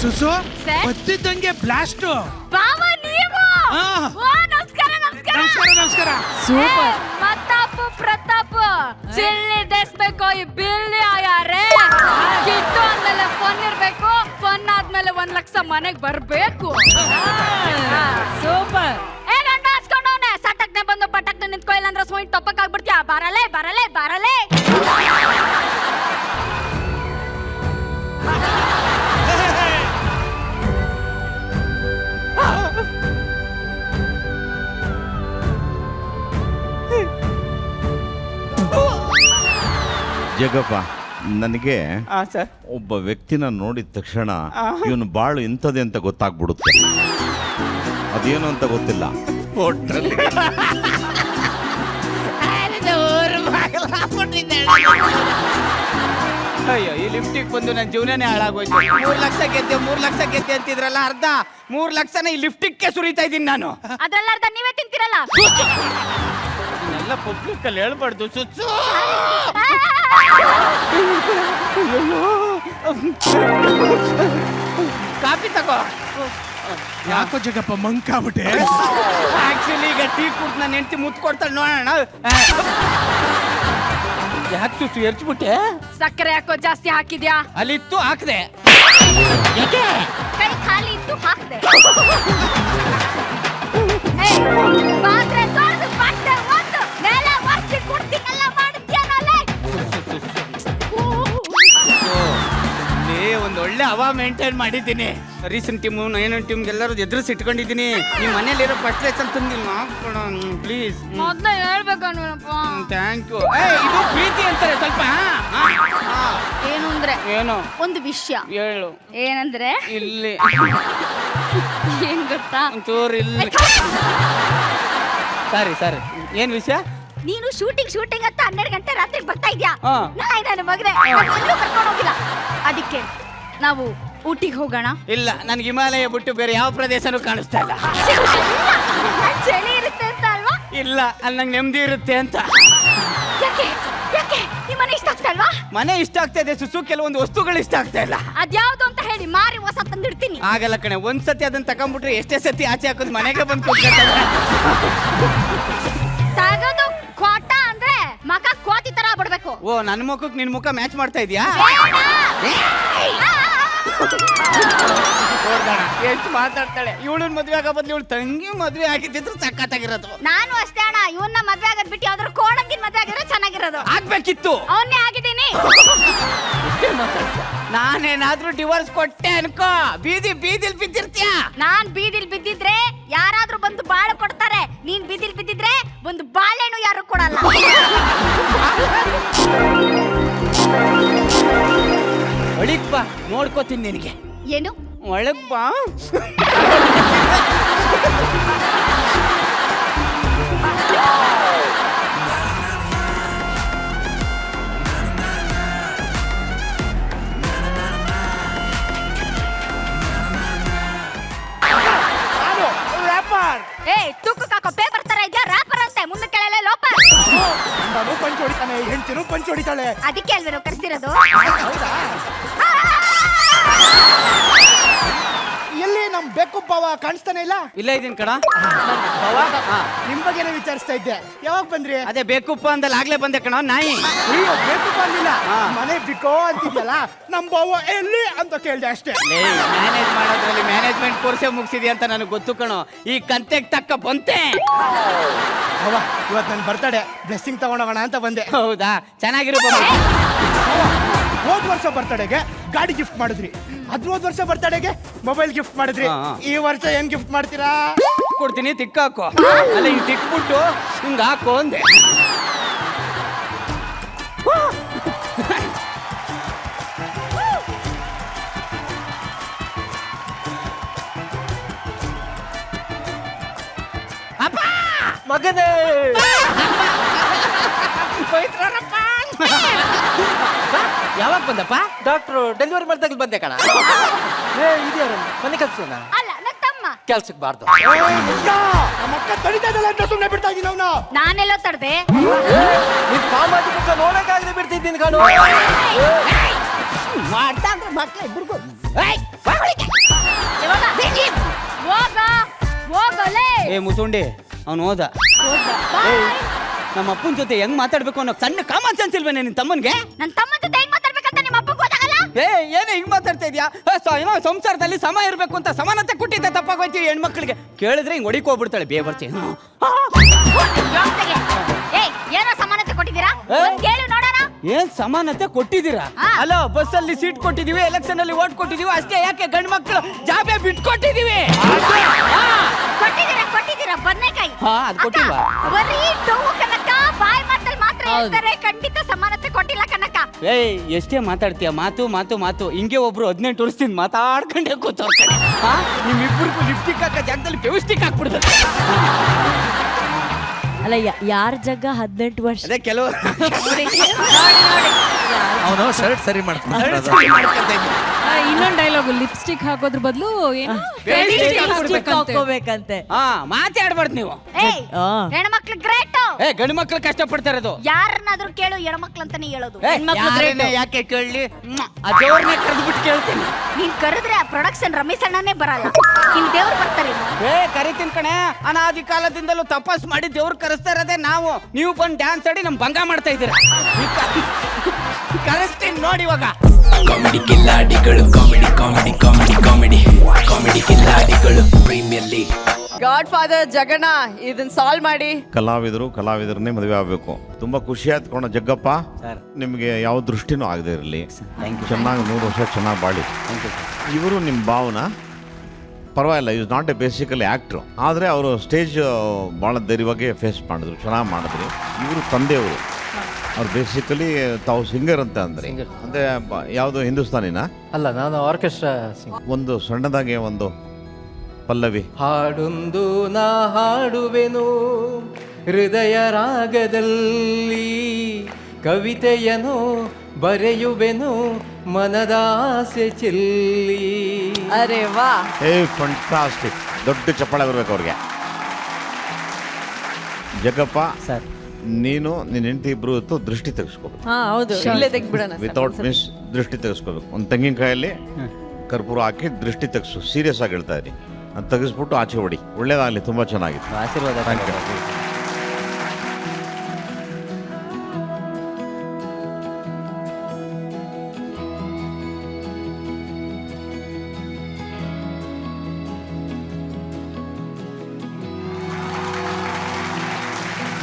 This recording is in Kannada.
ಸುಸು ಬತ್ತಿದ್ದಂಗೆ ಬ್ಲಾಸ್ಟ್. ಬಾವ ನೀವು ನಮಸ್ಕಾರ ನಮಸ್ಕಾರ ನಮಸ್ಕಾರ ನಮಸ್ಕಾರ. ಸೂಪರ್. ಮತ್ತಾಪು ಪ್ರತಾಪ್ ಚಿಲ್ಲಿ ದೇಸ್ಬೇಕು ಈ ಬಿಲ್ಲಿ ಆಯಾರೆ ಕಿಟ್ಟು ಅಂದ್ಮೇಲೆ ಫೋನ್ ಇರ್ಬೇಕು, ಫೋನ್ ಆದ್ಮೇಲೆ 1 ಲಕ್ಷ ಮನೆಗ್ ಬರ್ಬೇಕು. ಸೂಪರ್. ಏ ಗಂಡ ಹಚ್ಕೊಂಡವನೆ ಸಟಕ್ನೆ ಬಂದು ಪಟಕ್ನೆ ನಿಂತ್ಕೊ, ಇಲ್ಲ ಅಂದ್ರೆ ಸೋಯಿಂಟ್ ಟೊಪ್ಪಕ್ ಆಗ್ಬಿಡ್ತೀಯ. ಬರಲೇ ಬರಲೇ ಬರಲೇ. ಜಗಪ್ಪ, ನನಗೆ ಸರ್ ಒಬ್ಬ ವ್ಯಕ್ತಿನ ನೋಡಿದ ತಕ್ಷಣ ಇವನು ಬಾಳು ಇಂಥದ್ದೇ ಅಂತ ಗೊತ್ತಾಗ್ಬಿಡುತ್ತೆ. ಅದೇನು ಅಂತ ಗೊತ್ತಿಲ್ಲ. ಅಯ್ಯೋ, ಈ ಲಿಫ್ಟಿಗೆ ಬಂದು ನನ್ನ ಜೀವನನೇ ಹಾಳಾಗೋಯ್ತು. 3 ಲಕ್ಷ ಗೆದ್ದೆ 3 ಲಕ್ಷ ಗೆದ್ದೆ ಅಂತಿದ್ರಲ್ಲ, ಅರ್ಧ 3 ಲಕ್ಷನ ಈ ಲಿಫ್ಟಿಗೆ ಸುರಿತಾ ಇದ್ದೀನಿ ನಾನು. ಅದ್ರಲ್ಲ ಅರ್ಧ ನೀವೇ ತಿಂತೀರಲ್ಲ. ಎಲ್ಲ ಪಬ್ಲಿಕ್ ಅಲ್ಲಿ ಹೇಳ್ಬಾರ್ದು ಸುಚ್ಚು. ಕಾಫಿ ತಗೋ. ಯಾಕೋ ಜಗಪ್ಪ ಮಂಕಾಬಿಟ್ಟೆ? ಆಕ್ಚುಲಿ ಈಗ ಟೀ ಕುಡ್ದು ನನ್ನ ಹೆಂಡತಿ ಮುತ್ತು ಕೊಡ್ತಾಳೆ ನೋಡೋಣ. ಯಾಕೆ ಸುಚ್ಚು ಎರ್ಚ್ಬಿಟ್ಟೆ? ಸಕ್ಕರೆ ಯಾಕೋ ಜಾಸ್ತಿ ಹಾಕಿದ್ಯಾ? ಅಲ್ಲಿತ್ತು ಹಾಕ್ದೆ. ಕೈ ಖಾಲಿ ಇತ್ತು ಹಾಕ್ದೆ. ಪಾತ್ರೆ ತೊಳೆದು ಬಟ್ಟೆ ಒದ್ದು ನೆಲ ಒರೆಸಿ ಕುಡ್ತೀನೆಲ್ಲ ಮಾಡ್ತೀಯನಲ್ಲ. ಒಂದು ಒಳ್ಳೆ ಹವಾ ಮೇಂಟೈನ್ ಮಾಡಿದ್ದೀನಿ. ರೀಸೆಂಟ್ ಟೀಮು ನೈನ್ ಟೀಮ್ಗೆಲ್ಲರೂ ಎದುರಿಸಿ ಇಟ್ಕೊಂಡಿದ್ದೀನಿ. ನಿಮ್ಮ ಮನೇಲಿರೋ ಪಟ್ರೆ ತಂದಿಲ್ಲ ಹಾಕೋಣ ಪ್ಲೀಸ್. ಮೊದ್ಲು ಹೇಳ್ಬೇಕು ನೀನಪ್ಪ. Thank you. ಇದು ಪ್ರೀತಿ ಅಂತಾರೆ ಸ್ವಲ್ಪ. ಏನು ಅಂದ್ರೆ ಏನು ಒಂದು ವಿಷಯ ಹೇಳು. ಏನಂದ್ರೆ ಇಲ್ಲಿ ಏನ್ ಗೊತ್ತಾ? ಒಂಚೂರು ಇಲ್ಲಿ. ಸರಿ ಏನ್ ವಿಷಯ? ನೀನು ಶೂಟಿಂಗ್ ಅಂತ 12 ಗಂಟೆ ರಾತ್ರಿ ಬರ್ತಾ ಇದ್ಯಾ? ಹಾ. ನನ್ನ ಮಗನೇ ಎಲ್ಲೂ ಕರ್ಕೊಂಡು ಹೋಗಿಲ್ಲ. ಅದಕ್ಕೆ ನಾವು ಊಟಿಗೆ ಹೋಗೋಣ. ಇಲ್ಲ, ನನ್ಗೆ ಹಿಮಾಲಯ ಬಿಟ್ಟು ಬೇರೆ ಯಾವ ಪ್ರದೇಶನೂ ಕಾಣಿಸ್ತಾ ಇಲ್ಲ. ಚಳಿ ಇರುತ್ತೆ ಅಂತ ಅಲ್ವಾ? ಇಲ್ಲ, ಅಲ್ಲಿ ನಂಗೆ ನೆಮ್ಮದಿ ಇರುತ್ತೆ ಅಂತ. ಯಾಕೆ ಈ ಮನೆ ಇಷ್ಟ ಆಗ್ತಾ ಅಲ್ವಾ? ಮನೆ ಇಷ್ಟ ಆಗ್ತಾ ಇದೆ ಸುಸು, ಕೆಲವೊಂದು ವಸ್ತುಗಳು ಇಷ್ಟ ಆಗ್ತಾ ಇಲ್ಲ. ಅದ್ಯಾವ್ದು ಅಂತ ಹೇಳಿ ಮಾರಿ ಹೊಸ ತಂದಿಡ್ತೀನಿ. ಆಗಲ್ಲ ಕಣೆ, ಒಂದ್ಸತಿ ಅದನ್ನ ತಕೊಂಡ್ಬಿಟ್ರೆ ಎಷ್ಟೇ ಸತಿ ಆಚೆ ಹಾಕೋದು ಮನೆಗೆ ಬಂದು ಕೂತ್ಕೊಳ್ತಾರೆ. ತಗದು ಕೋಟ ಅಂದ್ರೆ ಮಕ ಕೋತಿ ತರ ಬಿಡ್ಬೇಕು. ಓ, ನನ್ನ ಮುಖಕ್ಕೆ ನಿನ್ ಮುಖ ಮ್ಯಾಚ್ ಮಾಡ್ತಾ ಇದೀಯಾ? ಎಷ್ಟು ಮಾತಾಡ್ತಾಳೆ. ಇವಳನ್ನ ಮದ್ವೆ ಆಗೋ ಬದ್ಲು ಇವಳು ತಂಗಿ ಮದ್ವೆ ಆಗಿದ್ದಿದ್ರು ಸಖತ್ತಾಗಿರೋದು. ನಾನು ಅಷ್ಟೇ ಅಣ್ಣ, ಇವನ್ನ ಮದ್ವೆ ಆಗದ್ ಬಿಟ್ಟು ಯಾವ್ದಾದ್ರು ಕೋಣಂಗಿನ ಮದ್ವೆ ಆಗಿದ್ರೆ ಚೆನ್ನಾಗಿರೋದು. ಆಗ್ಬೇಕಿತ್ತು. ಅವನ್ನೇ ಆಗಿದ್ದೀನಿ. ನಾನೇನಾದ್ರೂ ಡಿವೋರ್ಸ್ ಕೊಟ್ಟೆ ಅನ್ಕೋ, ಬೀದಿಲ್ ಬಿದ್ದಿರ್ತೀಯ. ನಾನ್ ಬೀದಿಲ್ ಬಿದ್ದಿದ್ರೆ ಯಾರಾದ್ರೂ ಬಂದು ಬಾಳು ಕೊಡ್ತಾರೆ. ನೀನ್ ಬೀದಿಲ್ ಬಿದ್ದಿದ್ರೆ ಒಂದು ಬಾಳೆಹಣ್ಣು ಯಾರು ಕೊಡಲ್ಲ. ಒಳಗ್ ಬಾ, ನೋಡ್ಕೋತೀನಿ ನಿನಗೆ. ಏನು ಒಳಗ್ ಬಾ. ತೂಕಕ್ಕೆ ಹಾಕೋ ಪೇಪರ್ ತರ ಇದೆಯಾ? ರಾಪರ್ ಅಂತೆ, ಮುಂದೆ ಕೆಳಗೆ ಲೋಪರ್. ನಾನು ಪಂಚ್ ಹೊಡಿತಾನೆ, ಹೆಂಡ್ತಿನೂ ಪಂಚ್ ಹೊಡಿತಾಳೆ. ಅದಕ್ಕೆ ಅಲ್ವೇನೋ ಕರ್ಸಿರೋದು. ಎಲ್ಲಿ ನಮ್ ಬೇಕು ಬಾವ ಕಾಣಿಸ್ತಾನೆ ಇಲ್ಲ? ಇಲ್ಲ ಇದೀನಿ ಕಣ. ನಿಮ್ ಬಗ್ಗೆನೇ ವಿಚಾರಿಸ್ತಾ ಇದ್ದೆ. ಯಾವಾಗ ಬಂದ್ರಿ? ಅದೇ ಬೇಕುಪ್ಪ ಅಂದಲ್ಲ ಆಗ್ಲೇ ಬಂದೆ ಕಣ. ನಾಯಿ ಅಯ್ಯೋ, ಬೇಕು ಬಂದಿಲ್ಲ. ಮನೆ ಬಿಕೋ ಅಂತಿದ್ಯಲ್ಲ, ನಮ್ ಬಾವ ಎಲ್ಲಿ ಅಂತ ಕೇಳ್ದೆ ಅಷ್ಟೇ. ಮ್ಯಾನೇಜ್ ಮಾಡೋದ್ರಲ್ಲಿ ಮ್ಯಾನೇಜ್ಮೆಂಟ್ ಕೋರ್ಸೇ ಮುಗಿಸಿದ್ಯಾ ಅಂತ ನನಗೆ ಗೊತ್ತು ಕಣೋ. ಈ ಕಂತೆಗೆ ತಕ್ಕ ಬಂತೆ. ಅವ್ವ, ಇವತ್ತು ನನ್ನ ಬರ್ತಡೆ ಬ್ಲೆಸ್ಸಿಂಗ್ ತಗೊಂಡೋಗೋಣ ಅಂತ ಬಂದೆ. ಹೌದಾ, ಚೆನ್ನಾಗಿರೋ. ಹೋದ್ ವರ್ಷ ಬರ್ತಡೆಗೆ ಗಾಡಿ ಗಿಫ್ಟ್ ಮಾಡಿದ್ರಿ, ಹೋದ್ ವರ್ಷ ಬರ್ತಡೆಗೆ ಮೊಬೈಲ್ ಗಿಫ್ಟ್ ಮಾಡಿದ್ರಿ. ಈ ವರ್ಷ ಏನ್ ಗಿಫ್ಟ್ ಮಾಡ್ತೀರಾ? ಕೊಡ್ತೀನಿ, ತಿಕ್ಕಾಕೋ. ಅಲ್ಲ, ಹಿಂಗ್ ತಿಕ್ಬಿಟ್ಟು ಹಿಂಗ ಹಾಕೋ ಅಂದೆ. ಅಪ್ಪ ಮಗನೇ ಯಾವಾಗ ಬಂದಪ್ಪ? ಡಾಕ್ಟ್ರು ಡೆಲಿವರಿ ಮಾಡ್ದಾಗ ಬಂದೆ ಕಣ. ಇದ್ಯಾರು ಮನೆ ಕೆಲ್ಸನ? ಅಲ್ಲ, ನನ್ನ ತಮ್ಮ. ಕೆಲ್ಸಕ್ಕೆ ಬಾರ್ದು. ನಮ್ಮ ಅಕ್ಕ ತಡಿತಾ ಇದ್ದಲ್ಲ ಅಂತ ಸುಮ್ಮನೆ ಬಿಡ್ತಾ ಇದೀನಿ ಅವ್ನ. ನಾನೆಲ್ಲೋ ತಡ್ದೆ. ನಿನ್ ಸಾಮಾಜಿಕ ಮುಖ ನೋಡಕ್ಕಾಗದೆ ಬಿಡ್ತಿದ್ದೀನಿ ಕಣು. ಮಾಡ್ತಾ ಅಂದ್ರೆ ಮಕ್ಳು ಇಬ್ರಿಗೂ ಹೋಗಲೇ ಏ ಮುಸುಂಡಿ ಅವ್ನು ಹೋದ. ನಮ್ಮ ಅಪ್ಪನ ಜೊತೆ ಹೆಂಗ್ ಮಾತಾಡ್ಬೇಕು ಅನ್ನೋ ಸಣ್ಣ ಕಾಮನ್ ಸೆನ್ಸ್ ಇಲ್ವೇನೆ ನಿನ್ ತಮ್ಮನ್ಗೆ? ನನ್ನ ತಮ್ಮನ ಜೊತೆ ಹೆಂಗ್ ಮಾತಾಡ್ಬೇಕಂತ ನಿಮ್ಮ ಅಪ್ಪ ಗೊತ್ತಾಗಲ್ಲ? ಏ ಏನೇ ಹಿಂಗ್ ಮಾತಾಡ್ತಾ ಇದ್ಯಾ? ಏನೋ ಸಂಸಾರದಲ್ಲಿ ಸಮ ಇರ್ಬೇಕು ಅಂತ ಸಮಾನತೆ ಕೊಟ್ಟಿದ್ದೆ ತಪ್ಪಾಗೋಯ್ತೀವಿ ಹೆಣ್ಮಕ್ಳಿಗೆ. ಕೇಳಿದ್ರೆ ಹಿಂಗ್ ಹೊಡಿಕ್ ಹೋಗ್ಬಿಡ್ತಾಳೆ ಬೇಬರ್ಚಿ. ಏಯ್ ಏನೋ ಸಮಾನತೆ ಕೊಟ್ಟಿದ್ದೀರಾ? ಒಂದ್ ಕೇಳು ನೋಡೋಣ. ಏನ್ ಸಮಾನತೆ ಕೊಟ್ಟಿದ್ದೀರಾ? ಅಲ್ಲ ಬಸ್ ಅಲ್ಲಿ ಸೀಟ್ ಕೊಟ್ಟಿದೀವಿ, ಎಲೆಕ್ಷನ್ ಅಲ್ಲಿ ಓಟ್ ಕೊಟ್ಟಿದೀವಿ ಅಷ್ಟೇ. ಯಾಕೆ ಗಂಡ್ ಮಕ್ಳು ಜಾಬೆ ಬಿಟ್ಕೊಟ್ಟಿದೀವಿ? ಕೊಟ್ಟಿದ್ದೀರಾ ಬದನೆಕಾಯಿ? ಅದ್ ಕೊಟ್ಟಿಲ್ವಾ? ಬರೀ ಡೊವ್ವು ಕನಕ, ಬಾಯಿ ಮಾತಲ್ಲಿ ಮಾತ್ರ ಹೇಳ್ತಾರೆ. ಖಂಡಿತ ಸಮಾನತೆ ಕೊಟ್ಟಿಲ್ಲ ಕನಕ. ಏಯ್ ಎಷ್ಟೇ ಮಾತಾಡ್ತೀಯ, ಮಾತು ಮಾತು ಮಾತು. ಹಿಂಗೆ ಒಬ್ರು 18 ವರ್ಷದಿಂದ ಮಾತಾಡ್ಕೊಂಡೇ ಕೂತವ್ರ ಕಡೆ. ನಿಮ್ಮಿಬ್ಬರಿಗೂ ಲಿಪ್ಸ್ಟಿಕ್ ಹಾಕೋ ಜಾಗದಲ್ಲಿ ಫೆವಿಸ್ಟಿಕ್ ಹಾಕ್ಬಿಡ್ತಾರೆ. ಅಲ್ಲ ಯಾರ ಜಗ್ಗ 18 ವರ್ಷ? ಅದೇ ಕೆಲವು ನೋಡಿ ಅವನು ಶರ್ಟ್ ಸರಿ ಮಾಡ್ತಾನೆ. ಇನ್ನೊಂದು ಡೈಲಾಗು, ಲಿಪ್ಸ್ಟಿಕ್ ಹಾಕೋದ್ರ ಬದಲು ಏನು ಹಾಕೋಬೇಕಂತೆ. ಮಾತಾಡ್ಬಾರ್ದು ನೀವು. ಏಯ್ ಹೆಣ್ಮಕ್ಳು ಗ್ರೇಟ್. ಗಂಡು ಮಕ್ಳು ಕಷ್ಟಪಡ್ತಾ ಇರೋದು. ಯಾರನ್ನಾದ್ರೂ ಕೇಳು ಹೆಣ್ಮಕ್ಳು ಅಂತಾನೆ ಹೇಳೋದು. ಯಾಕೆ ಕೇಳಲಿ? ದೇವ್ರನ್ನೇ ಕರೆದ್ಬಿಟ್ಟು ಕೇಳ್ತೀನಿ. ನೀನ್ ಕರೆದ್ರೆ ಆ ಪ್ರೊಡಕ್ಷನ್ ರಮೇಶ್ ಅಣ್ಣನೇ ಬರಲ್ಲ, ನಿಮ್ ದೇವ್ರು ಬರ್ತಾರೆ. ಕರಿತೀನಿ ಕಣೆ. ಅನಾದಿ ಕಾಲದಿಂದಲೂ ತಪಸ್ ಮಾಡಿ ದೇವ್ರು ಕರೆಸ್ತಾ ಇರೋದೇ ನಾವು. ನೀವು ಬಂದು ಡ್ಯಾನ್ಸ್ ಆಡಿ ನಮ್ ಭಂಗ ಮಾಡ್ತಾ ಇದ್ದೀರಾ. ಕರೆಸ್ತೀನಿ ನೋಡಿ ಇವಾಗ. ಕಾಮಿಡಿ ಕಿಲ್ಲಾಡಿಗಳು, comedy comedy comedy comedy comedy ಕಿಲ್ಲಾಡಿಗಳು premier league. God father Jaganna ಇದನ್ನ ಸಾಲ್ವ್ ಮಾಡಿ. ಕಲಾವಿದರನ್ನೇ ಮದುವೆ ಆಗಬೇಕು. ತುಂಬಾ ಖುಷಿ ಆಯ್ತು ಕಣ ಜಗ್ಗಪ್ಪ. ನಿಮಗೆ ಯಾವ ದೃಷ್ಟಿನೂ ಆಗದೆ ಇರಲಿ. ಚೆನ್ನಾಗಿ 100 ವರ್ಷ ಚೆನ್ನಾಗಿ ಬಾಳಿ. ಇವರು ನಿಮ್ಮ ಭಾವನ ಪರವಾಗಿಲ್ಲ. Is not A basically actor, ಆದರೆ ಅವರು ಸ್ಟೇಜ್ ಭಾಳ ಧೈರ್ಯವಾಗಿ ಫೇಸ್ ಮಾಡಿದ್ರು, ಚೆನ್ನಾಗಿ ಮಾಡಿದ್ರಿ. ಇವರು ತಂದೆಯವರು, ಅವ್ರು ಬೇಸಿಕಲಿ ತಾವು ಸಿಂಗರ್ ಅಂತ ಅಂದರೆ ಅಂದರೆ ಯಾವುದು ಹಿಂದೂಸ್ತಾನಿನ? ಅಲ್ಲ, ನಾನು ಆರ್ಕೆಸ್ಟ್ರಾ ಸಿಂಗರ್. ಒಂದು ಸಣ್ಣದಾಗೆ ಒಂದು ಪಲ್ಲವಿ. ಹಾಡೊಂದು ನಾ ಹಾಡುವೆನು ಹೃದಯ ರಾಗದಲ್ಲಿ, ಕವಿತೆಯನು ಬರೆಯುವೆನು ಮನದಾಸೆ ಚೆಲ್ಲಿ. ಅರೆ ವಾ, ಫಂಟಾಸ್ಟಿಕ್. ದೊಡ್ಡ ಚಪ್ಪಾಳೆ ಬರ್ಬೇಕು ಅವ್ರಿಗೆ. ಜಗ್ಗಪ್ಪ ಸರ್, ನೀನು ನಿನ್ನ ಹೆಂಡತಿ ಇಬ್ರು ಹೊತ್ತು ದೃಷ್ಟಿ ತೆಗೆಸ್ಕೋಬೇಕು. ಹೌದು, ಇಲ್ಲೇ ತೆಗ್ದ್ಬಿಡೋಣ. ವಿತೌಟ್ ಮಿಸ್ ದೃಷ್ಟಿ ತೆಗೆಸ್ಕೋಬೇಕು. ಒಂದು ತೆಂಗಿನಕಾಯಲ್ಲಿ ಕರ್ಪೂರ ಹಾಕಿ ದೃಷ್ಟಿ ತೆಗೆಸು. ಸೀರಿಯಸ್ ಆಗಿ ಹೇಳ್ತಾ ಇರಿ. ಅದು ತೆಗೆಸ್ಬಿಟ್ಟು ಆಚೆ ಹೊಡಿ. ಒಳ್ಳೇದಾಗಲಿ. ತುಂಬ ಚೆನ್ನಾಗಿತ್ತು. ಆಶೀರ್ವಾದ. Thank you.